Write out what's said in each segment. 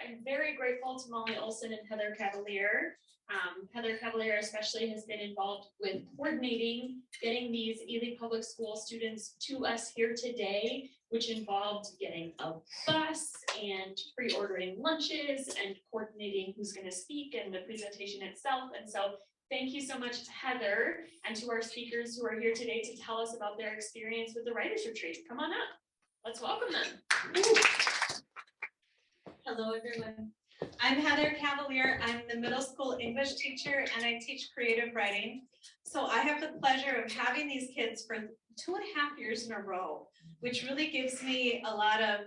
I'm very grateful to Molly Olson and Heather Cavalier. Heather Cavalier especially has been involved with coordinating, getting these Ely Public School students to us here today, which involved getting a bus and pre-ordering lunches and coordinating who's going to speak and the presentation itself. And so thank you so much to Heather and to our speakers who are here today to tell us about their experience with the Writers Retreat. Come on up. Let's welcome them. Hello, everyone. I'm Heather Cavalier. I'm the middle school English teacher and I teach creative writing. So I have the pleasure of having these kids for 2.5 years in a row, which really gives me a lot of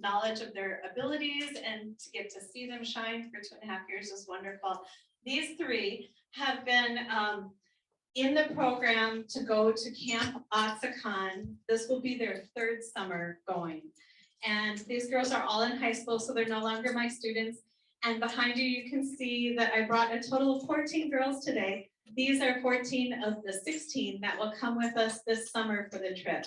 knowledge of their abilities, and to get to see them shine for 2.5 years is wonderful. These three have been in the program to go to Camp Atsokan. This will be their 3rd summer going. And these girls are all in high school, so they're no longer my students. And behind you, you can see that I brought a total of 14 girls today. These are 14 of the 16 that will come with us this summer for the trip.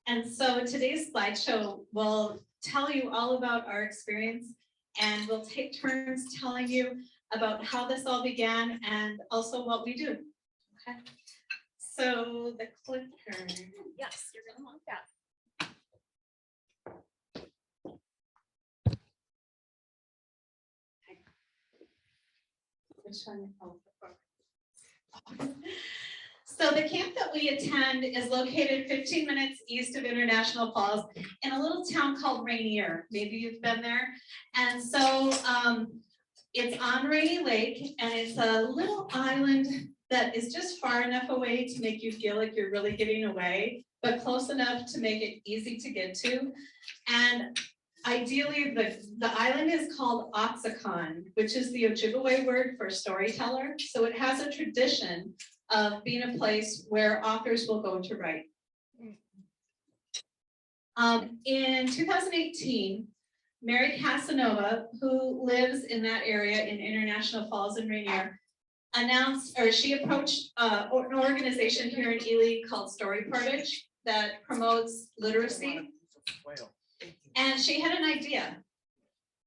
And so today's slideshow will tell you all about our experience, and we'll take turns telling you about how this all began and also what we do. Okay. So the clicker. Yes, you're going to want that. So the camp that we attend is located 15 minutes east of International Falls in a little town called Rainier. Maybe you've been there. And so it's on Rainy Lake, and it's a little island that is just far enough away to make you feel like you're really getting away, but close enough to make it easy to get to. And ideally, the island is called Atsokan, which is the Ojibwe word for storyteller. So it has a tradition of being a place where authors will go to write. In 2018, Mary Cassanova, who lives in that area in International Falls and Rainier, she approached an organization here in Ely called Story Portage that promotes literacy. And she had an idea.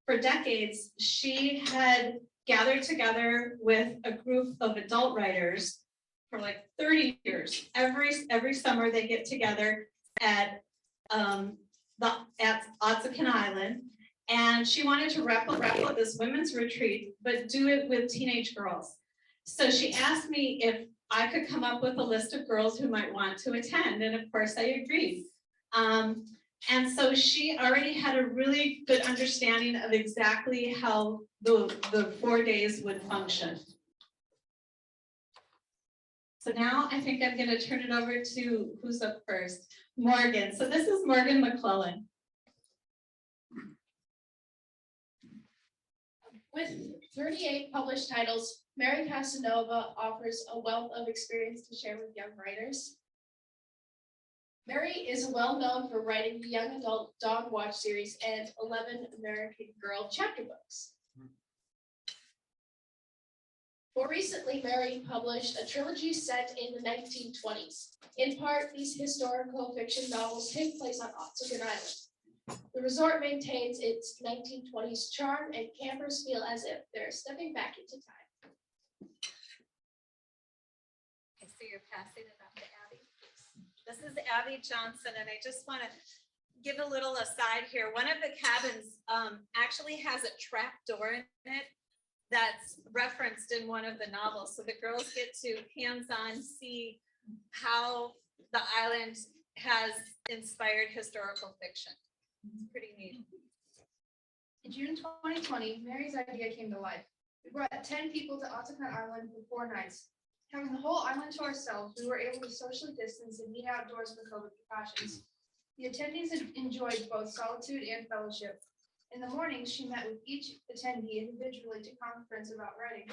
For decades, she had gathered together with a group of adult writers for like 30 years. Every summer they get together at Atsokan Island, and she wanted to replicate this women's retreat, but do it with teenage girls. So she asked me if I could come up with a list of girls who might want to attend, and of course I agreed. And so she already had a really good understanding of exactly how the 4 days would function. So now I think I'm going to turn it over to who's up first, Morgan. So this is Morgan Mcclellan. With 38 published titles, Mary Cassanova offers a wealth of experience to share with young writers. Mary is well known for writing the young adult Dog Watch series and 11 American Girl chapter books. More recently, Mary published a trilogy set in the 1920s. In part, these historical fiction novels take place on Atsokan Island. The resort maintains its 1920s charm, and campers feel as if they're stepping back into time. Okay, so you're passing it on to Abby. This is Ely Johnson, and I just want to give a little aside here. One of the cabins actually has a trap door in it that's referenced in one of the novels. So the girls get to hands-on see how the island has inspired historical fiction. It's pretty neat. In June 2020, Mary's idea came to life. We brought 10 people to Atsokan Island for 4 nights. Having the whole island to ourselves, we were able to socially distance and meet outdoors for COVID precautions. The attendees enjoyed both solitude and fellowship. In the mornings, she met with each attendee individually to conference about writing.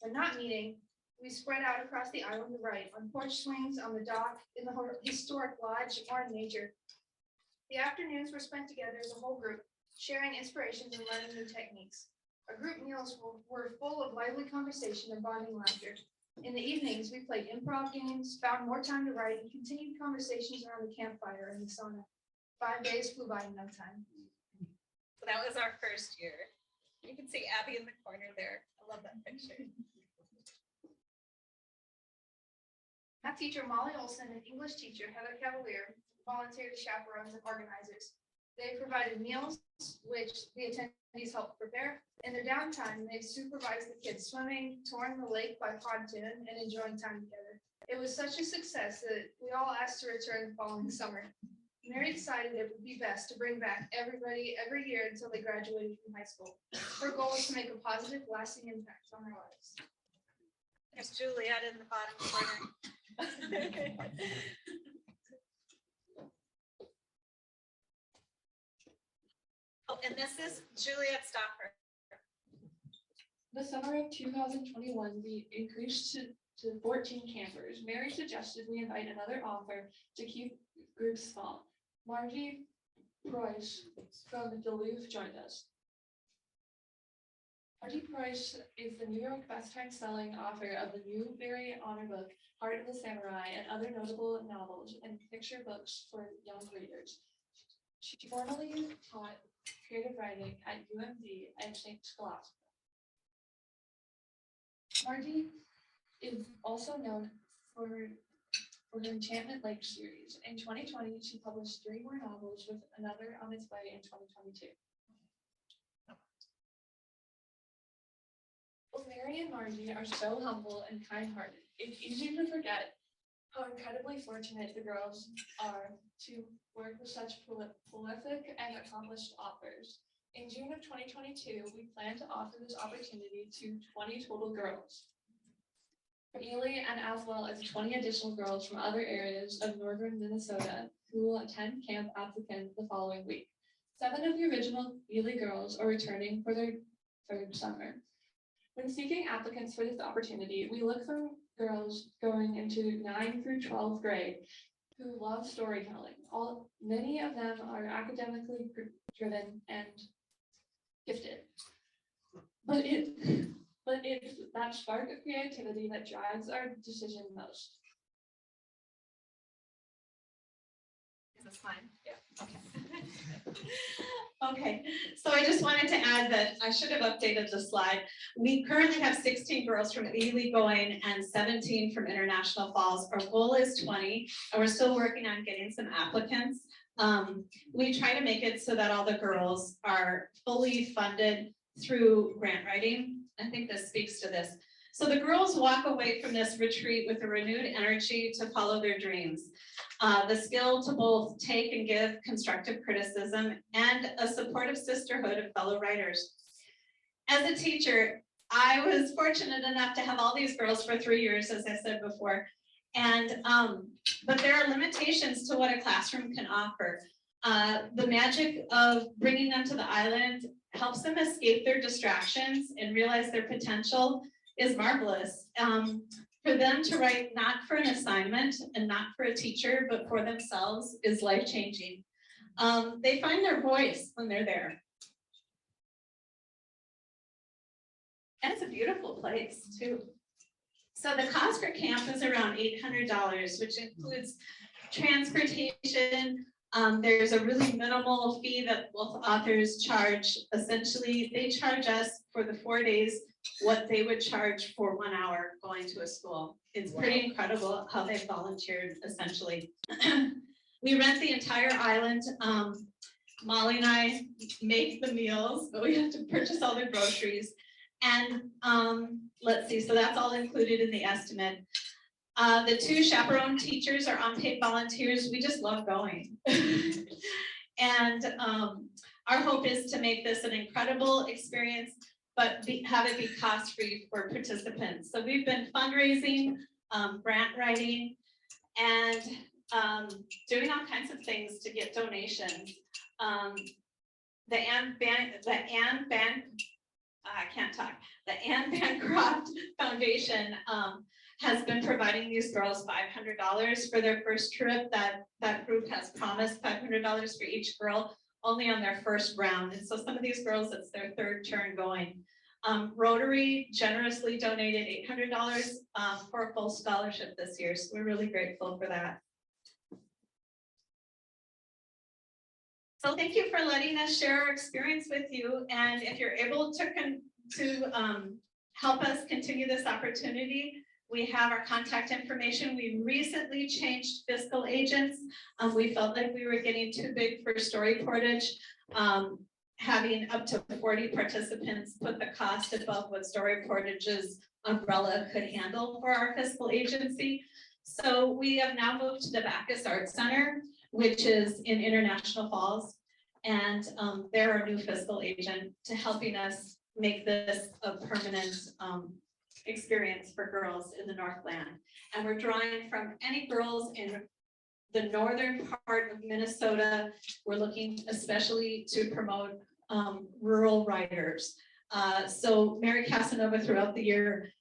When not meeting, we spread out across the island to write, on porch swings, on the dock, in the historic lodge, or in nature. The afternoons were spent together as a whole group, sharing inspirations and learning new techniques. Our group meals were full of lively conversation and bonding laughter. In the evenings, we played improv games, found more time to write, and continued conversations around the campfire and the sauna. 5 days flew by in no time. So that was our first year. You can see Abby in the corner there. I love that picture. Math teacher Molly Olson and English teacher Heather Cavalier volunteered as chaperones and organizers. They provided meals, which the attendees helped prepare. In their downtime, they supervised the kids swimming, touring the lake by pontoon, and enjoying time together. It was such a success that we all asked to return the following summer. Mary decided it would be best to bring back everybody every year until they graduated from high school. Her goal was to make a positive, lasting impact on their lives. There's Juliet in the bottom corner. Oh, and this is Juliet Stopper. The summer of 2021, we increased to 14 campers. Mary suggested we invite another author to keep groups small. Margie Price from Duluth joined us. Margie Price is the New York best-selling author of the Newbery Honor Book, Heart of the Samurai, and other notable novels and picture books for young readers. She formerly taught creative writing at UMD and St. Scholastica. Margie is also known for her Enchantment Lake series. In 2020, she published 3 more novels, with another on its way in 2022. Both Mary and Margie are so humble and kind-hearted. It's easy to forget how incredibly fortunate the girls are to work with such prolific and accomplished authors. In June of 2022, we plan to offer this opportunity to 20 total girls from Ely, and as well as 20 additional girls from other areas of northern Minnesota who will attend Camp Atsokan the following week. 7 of the original Ely girls are returning for their 3rd summer. When seeking applicants for this opportunity, we look for girls going into 9th through 12th grade who love storytelling. Many of them are academically driven and gifted. But it's that spark of creativity that drives our decision most. Is this fine? Yeah. Okay. Okay, so I just wanted to add that I should have updated the slide. We currently have 16 girls from Ely going and 17 from International Falls. Our goal is 20, and we're still working on getting some applicants. We try to make it so that all the girls are fully funded through grant writing. I think this speaks to this. So the girls walk away from this retreat with a renewed energy to follow their dreams. The skill to both take and give constructive criticism, and a supportive sisterhood of fellow writers. As a teacher, I was fortunate enough to have all these girls for 3 years, as I said before. And but there are limitations to what a classroom can offer. The magic of bringing them to the island helps them escape their distractions and realize their potential is marvelous. For them to write not for an assignment and not for a teacher, but for themselves is life-changing. They find their voice when they're there. And it's a beautiful place too. So the cost for camp is around $800, which includes transportation. There's a really minimal fee that both authors charge. Essentially, they charge us for the 4 days what they would charge for 1 hour going to a school. It's pretty incredible how they volunteered, essentially. We rent the entire island. Molly and I make the meals, but we have to purchase all the groceries. And let's see, so that's all included in the estimate. The 2 chaperone teachers are unpaid volunteers. We just love going. And our hope is to make this an incredible experience, but have it be cost-free for participants. So we've been fundraising, grant writing, and doing all kinds of things to get donations. The Anne Bancroft Foundation has been providing these girls $500 for their first trip. That group has promised $500 for each girl, only on their first round. And so some of these girls, it's their 3rd turn going. Rotary generously donated $800 for a full scholarship this year. So we're really grateful for that. So thank you for letting us share our experience with you. And if you're able to help us continue this opportunity, we have our contact information. We recently changed fiscal agents. We felt like we were getting too big for story portage. Having up to 40 participants put the cost above what story portage's umbrella could handle for our fiscal agency. So we have now moved to the Bacchus Arts Center, which is in International Falls. And they're our new fiscal agent to helping us make this a permanent experience for girls in the Northland. And we're drawing from any girls in the northern part of Minnesota. We're looking especially to promote rural writers. So Mary Cassanova throughout the year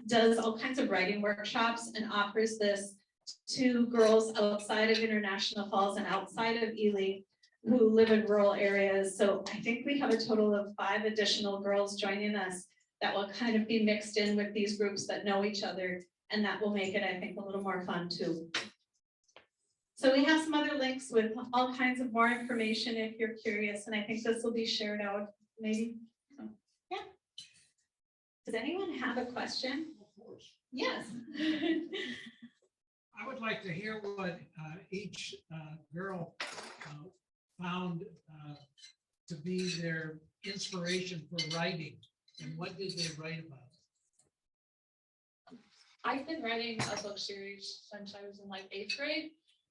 does all kinds of writing workshops and offers this to girls outside of International Falls and outside of Ely who live in rural areas. So I think we have a total of 5 additional girls joining us that will kind of be mixed in with these groups that know each other, and that will make it, I think, a little more fun too. So we have some other links with all kinds of more information if you're curious, and I think this will be shared out maybe. So, yeah. Does anyone have a question? Of course. Yes. I would like to hear what each girl found to be their inspiration for writing, and what did they write about? I've been writing a book series since I was in like 8th grade,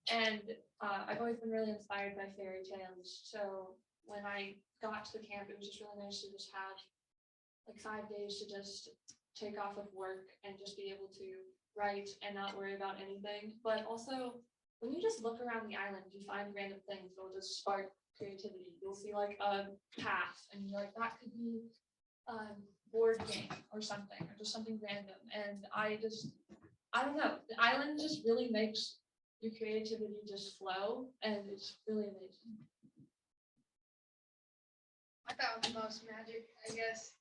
and I've always been really inspired by fairy tales. So when I got to the camp, it was just really nice to just have like 5 days to just take off of work and just be able to write and not worry about anything. But also, when you just look around the island, you find random things that will just spark creativity. You'll see like a path, and you're like, that could be a board game or something, or just something random. And I don't know, the island just really makes your creativity just flow, and it's really amazing. I found the most magic, I guess,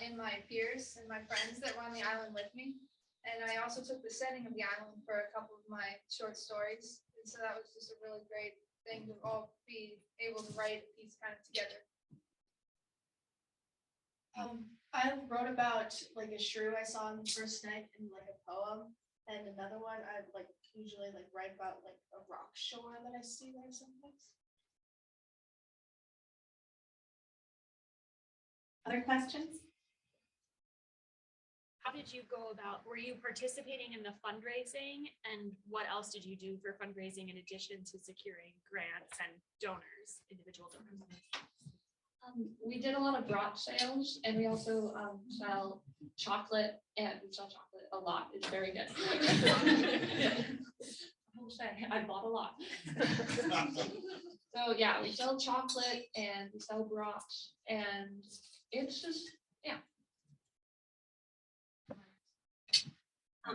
in my peers and my friends that were on the island with me. And I also took the setting of the island for a couple of my short stories. And so that was just a really great thing to all be able to write a piece kind of together. I wrote about like a shrew I saw on the first night in like a poem, and another one I like usually like write about like a rock shore that I see there sometimes. Other questions? How did you go about, were you participating in the fundraising, and what else did you do for fundraising in addition to securing grants and donors, individual donors? We did a lot of brat sales, and we also sell chocolate, and we sell chocolate a lot. It's very good. I'll say, I bought a lot. So yeah, we sell chocolate and we sell brats, and it's just, yeah.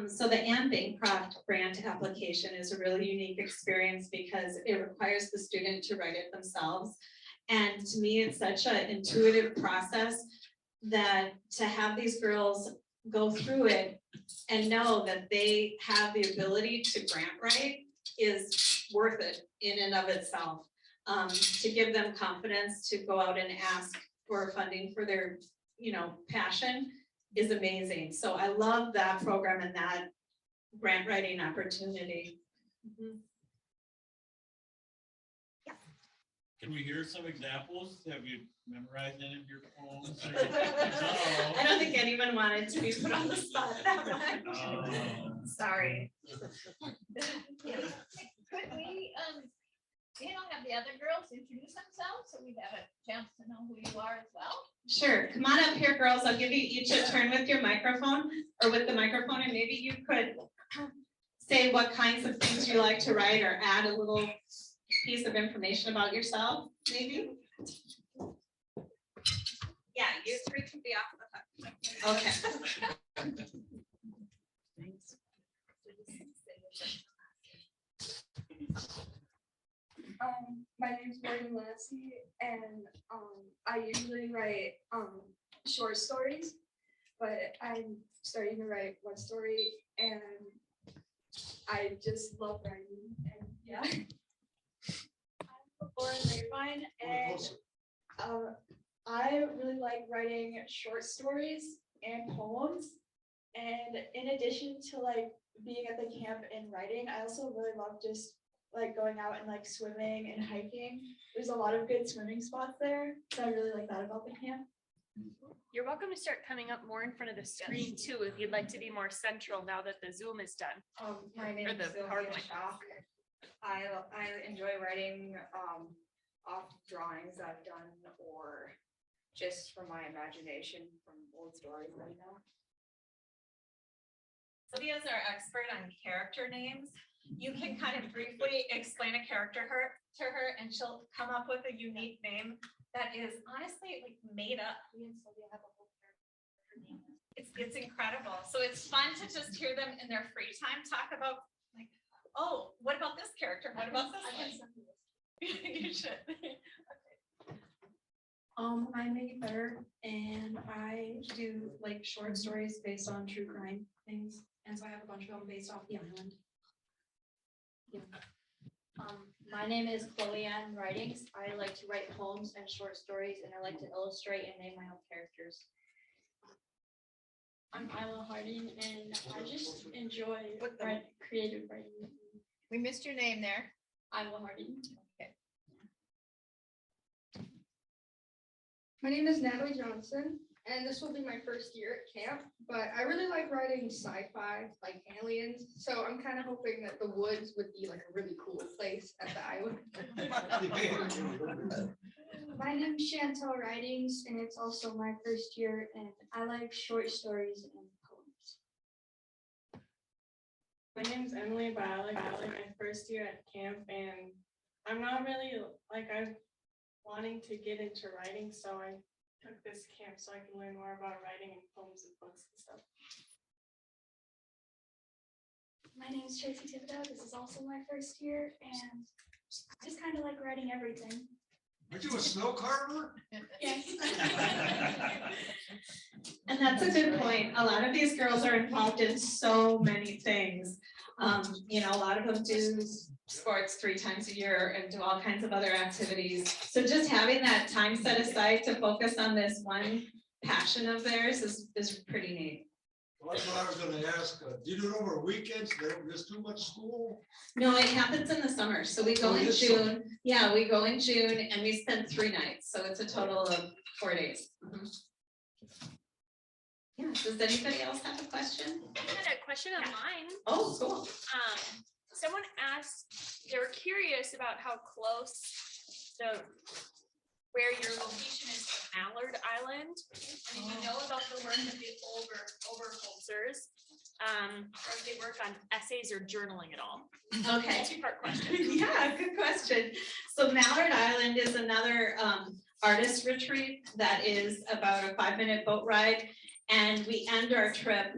So the Ann Bancroft grant application is a really unique experience because it requires the student to write it themselves. And to me, it's such an intuitive process that to have these girls go through it and know that they have the ability to grant write is worth it in and of itself. To give them confidence to go out and ask for funding for their, passion is amazing. So I love that program and that grant writing opportunity. Mm-hmm. Can we hear some examples? Have you memorized any of your poems? I don't think anyone wanted to be put on the spot that much. Sorry. Could we, have the other girls introduce themselves so we'd have a chance to know who you are as well? Sure. Come on up here, girls. I'll give you each a turn with your microphone or with the microphone, and maybe you could say what kinds of things you like to write or add a little piece of information about yourself, maybe? Yeah, you 3 can be off the hook. Okay. My name's Morgan Lassie, and I usually write short stories, but I'm starting to write one story, and I just love writing, and yeah. or grapevine, and I really like writing short stories and poems. And in addition to like being at the camp and writing, I also really love just like going out and like swimming and hiking. There's a lot of good swimming spots there, so I really like that about the camp. You're welcome to start coming up more in front of the screen too, if you'd like to be more central now that the Zoom is done. My name Or is the Sylvia PowerPoint. Schock. I enjoy writing off drawings I've done or just from my imagination from old stories I know. Sylvia's our expert on character names. You can kind of briefly explain a character to her and she'll come up with a unique name that is honestly like made up. Me and Sylvia have a whole character name. It's incredible. So it's fun to just hear them in their free time talk about like, oh, what about this character? What about this one? You should. I'm Maggie Better, and I do like short stories based on true crime things, and so I have a bunch of them based off the island. Yeah. My name is Chloe Ann Writings. I like to write poems and short stories, and I like to illustrate and name my own characters. I'm Isla Harding, and I just enjoy creative writing. We missed your name there. Isla Harding. Okay. My name is Natalie Johnson, and this will be my first year at camp, but I really like writing sci-fi, like aliens, so I'm kind of hoping that the woods would be like a really cool place at the island. My name is Chantel Writings, and it's also my first year, and I like short stories and poems. My name is Emily Bialik. My first year at camp, and I'm not really like I'm wanting to get into writing, so I took this camp so I can learn more about writing and poems and books and stuff. My name is Tracy Thibodeau. This is also my first year, and I just kind of like writing everything. Aren't you a snow carver? Yes. And that's a good point. A lot of these girls are involved in so many things. You know, a lot of them do sports 3 times a year and do all kinds of other activities. So just having that time set aside to focus on this one passion of theirs is pretty neat. Well, that's what I was gonna ask. Do you do it over weekends? They don't miss too much school? No, it happens in the summer. So we go in June. Yeah, we go in June and we spend 3 nights. So it's a total of 4 days. Yeah, does anybody else have a question? I had a question online. Oh, cool. Someone asked, they were curious about how close where your location is to Mallard Island. And if you know about the work of the Overholzers, or if they work on essays or journaling at all. Okay. 2-part question. Yeah, good question. So Mallard Island is another artist retreat that is about a 5-minute boat ride. And we end our trip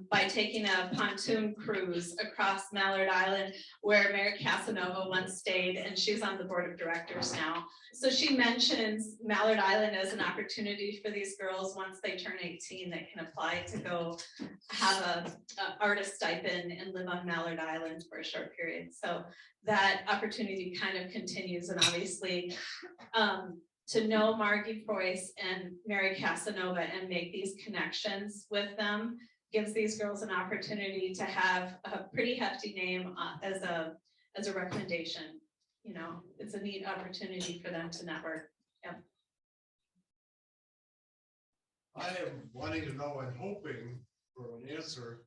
by taking a pontoon cruise across Mallard Island, where Mary Cassanova once stayed, and she's on the board of directors now. So she mentions Mallard Island as an opportunity for these girls once they turn 18, they can apply to go have a artist stipend and live on Mallard Island for a short period. So that opportunity kind of continues, and obviously to know Margie Preuss and Mary Cassanova and make these connections with them gives these girls an opportunity to have a pretty hefty name as a recommendation. You know, it's a neat opportunity for them to network. Yep. I am wanting to know and hoping for an answer.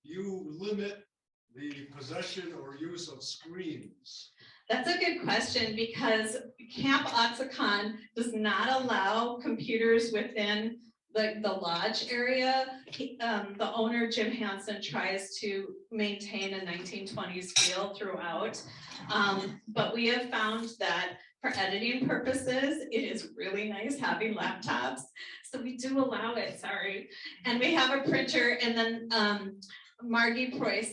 You limit the possession or use of screens. That's a good question, because Camp Atsokan does not allow computers within the lodge area. The owner, Jim Hansen, tries to maintain a 1920s feel throughout. But we have found that for editing purposes, it is really nice having laptops. So we do allow it, sorry. And we have a printer, and then Margie Preuss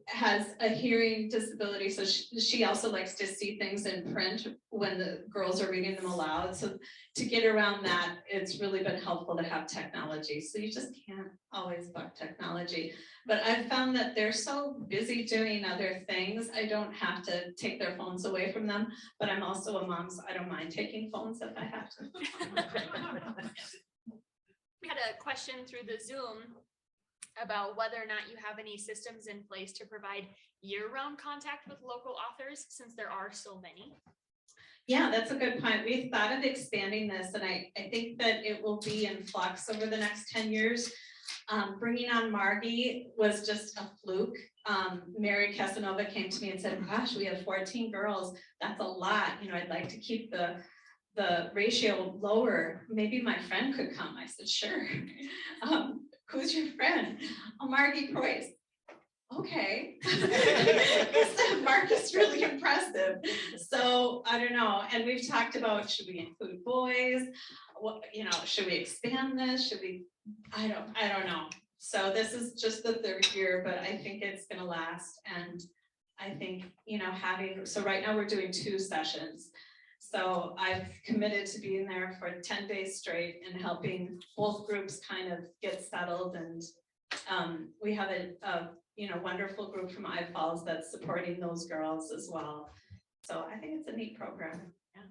has a hearing disability, so she also likes to see things in print when the girls are reading them aloud. So to get around that, it's really been helpful to have technology. So you just can't always buck technology. But I've found that they're so busy doing other things, I don't have to take their phones away from them. But I'm also a mom, so I don't mind taking phones if I have to. We had a question through the Zoom about whether or not you have any systems in place to provide year-round contact with local authors, since there are so many. Yeah, that's a good point. We've thought of expanding this, and I think that it will be in flux over the next 10 years. Bringing on Margie was just a fluke. Mary Cassanova came to me and said, gosh, we have 14 girls. That's a lot. You know, I'd like to keep the ratio lower. Maybe my friend could come. I said, sure. Who's your friend? Oh, Margie Preuss. Okay. Margie's really impressive. So I don't know. And we've talked about, should we include boys? What, you know, should we expand this? Should we, I don't know. So this is just the 3rd year, but I think it's gonna last. And I think, you know, so right now we're doing 2 sessions. So I've committed to being there for 10 days straight and helping both groups kind of get settled. And we have a wonderful group from I Falls that's supporting those girls as well. So I think it's a neat program. Yeah.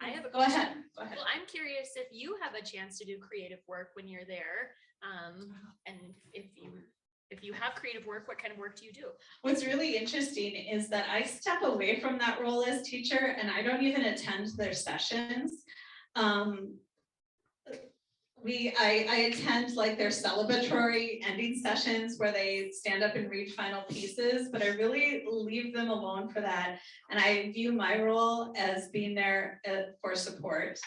I have a Go ahead. Go ahead. Well, I'm curious if you have a chance to do creative work when you're there, and if you have creative work, what kind of work do you do? What's really interesting is that I step away from that role as teacher, and I don't even attend their sessions. I attend like their celebratory ending sessions where they stand up and read final pieces, but I really leave them alone for that. And I view my role as being there for support.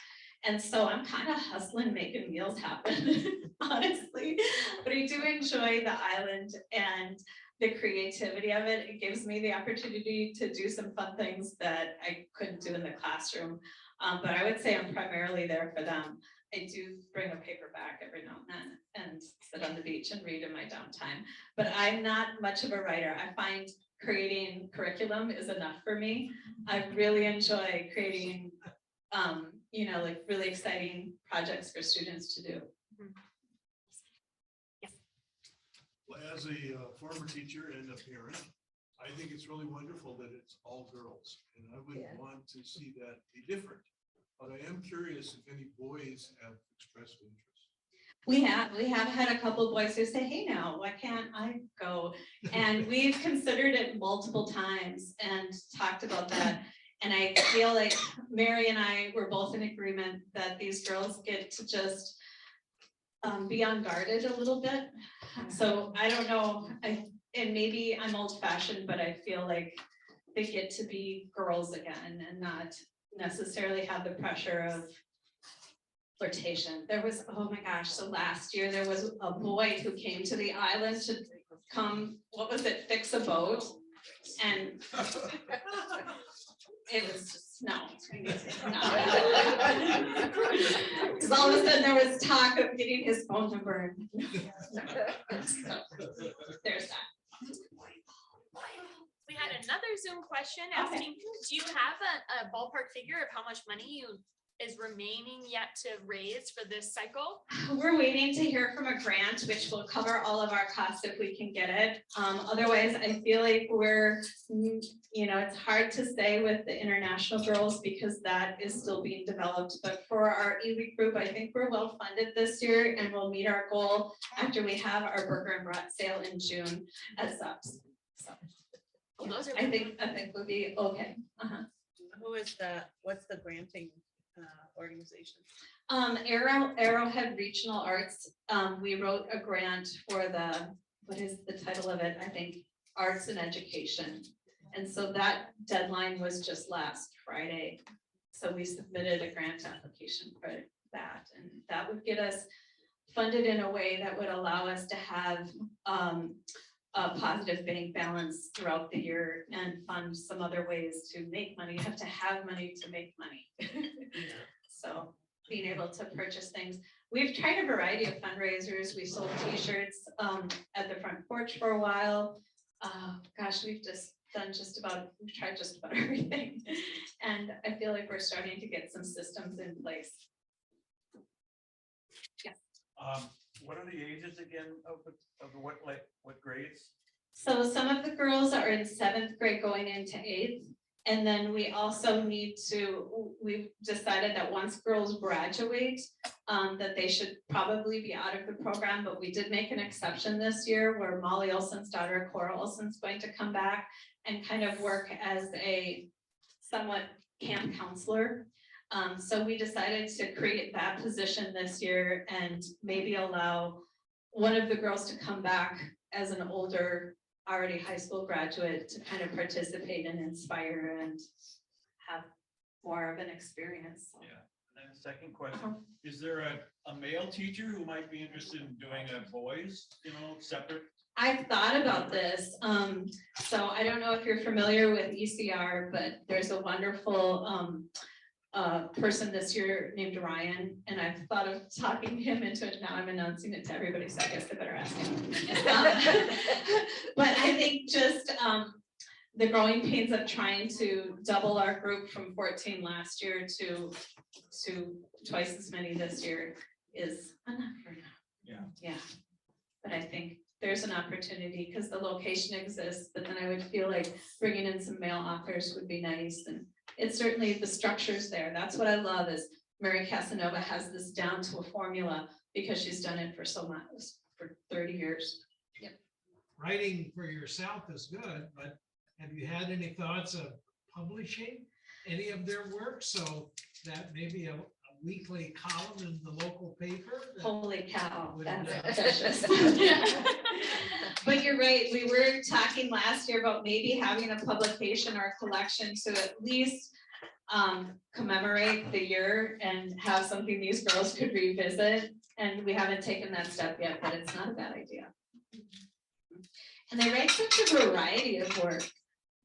And so I'm kind of hustling, making meals happen, honestly. But I do enjoy the island and the creativity of it. It gives me the opportunity to do some fun things that I couldn't do in the classroom. But I would say I'm primarily there for them. I do bring a paperback every now and then and sit on the beach and read in my downtime. But I'm not much of a writer. I find creating curriculum is enough for me. I really enjoy creating, like really exciting projects for students to do. Yes. Well, as a former teacher and a parent, I think it's really wonderful that it's all girls, and I would want to see that be different. But I am curious if any boys have expressed interest. We have had a couple of boys who say, hey now, why can't I go? And we've considered it multiple times and talked about that. And I feel like Mary and I were both in agreement that these girls get to just be unguarded a little bit. So I don't know, and maybe I'm old fashioned, but I feel like they get to be girls again and not necessarily have the pressure of flirtation. There was, oh my gosh, so last year there was a boy who came to the island to come, what was it, fix a boat, and it was just, no. Because all of a sudden there was talk of getting his phone number. So, there's that. We had another Zoom question asking, do you have a ballpark figure of how much money is remaining yet to raise for this cycle? We're waiting to hear from a grant, which will cover all of our costs if we can get it. Otherwise, I feel like we're, it's hard to say with the international girls because that is still being developed. But for our Ely group, I think we're well funded this year and we'll meet our goal after we have our burger and brat sale in June at Subs. So. I think we'll be okay. Who is what's the granting organization? Arrowhead Regional Arts. We wrote a grant for what is the title of it? I think Arts and Education. And so that deadline was just last Friday. So we submitted a grant application for that. And that would get us funded in a way that would allow us to have a positive bank balance throughout the year and fund some other ways to make money. You have to have money to make money. So being able to purchase things. We've tried a variety of fundraisers. We sold t-shirts at the front porch for a while. Gosh, we've tried just about everything. And I feel like we're starting to get some systems in place. Yeah. What are the ages again of what grades? So some of the girls are in 7th grade going into 8th. And then we also we've decided that once girls graduate, that they should probably be out of the program, but we did make an exception this year where Molly Olson's daughter, Cora Olson's going to come back and kind of work as a somewhat camp counselor. So we decided to create that position this year and maybe allow one of the girls to come back as an older, already high school graduate to kind of participate and inspire and have more of an experience. So. Yeah. And then the second question, is there a male teacher who might be interested in doing a boys, separate? I've thought about this. So I don't know if you're familiar with ECR, but there's a wonderful person this year named Ryan, and I've thought of talking him into it. Now I'm announcing it to everybody, so I guess I better ask him. But I think just the growing pains of trying to double our group from 14 last year to twice as many this year is enough for now. Yeah. Yeah. But I think there's an opportunity because the location exists, but then I would feel like bringing in some male authors would be nice. And it's certainly the structure's there. That's what I love is Mary Cassanova has this down to a formula because she's done it for for 30 years. Yep. Writing for yourself is good, but have you had any thoughts of publishing any of their work so that maybe a weekly column in the local paper? Holy cow, would, that's precious. But you're right, we were talking last year about maybe having a publication or a collection to at least commemorate the year and have something these girls could revisit. And we haven't taken that step yet, but it's not a bad idea. And they write such a variety of work.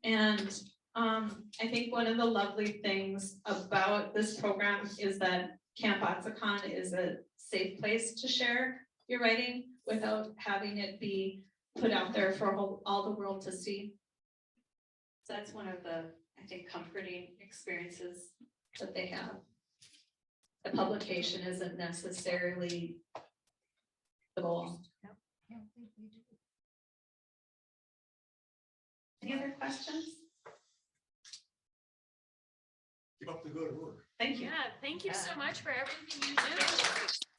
And I think one of the lovely things about this program is that Camp Atsokan is a safe place to share your writing without having it be put out there for all the world to see. So that's one of the, I think, comforting experiences that they have. The publication isn't necessarily the goal. Any other questions? Keep up the good work. Thank you. Yeah, thank you so much for everything you do.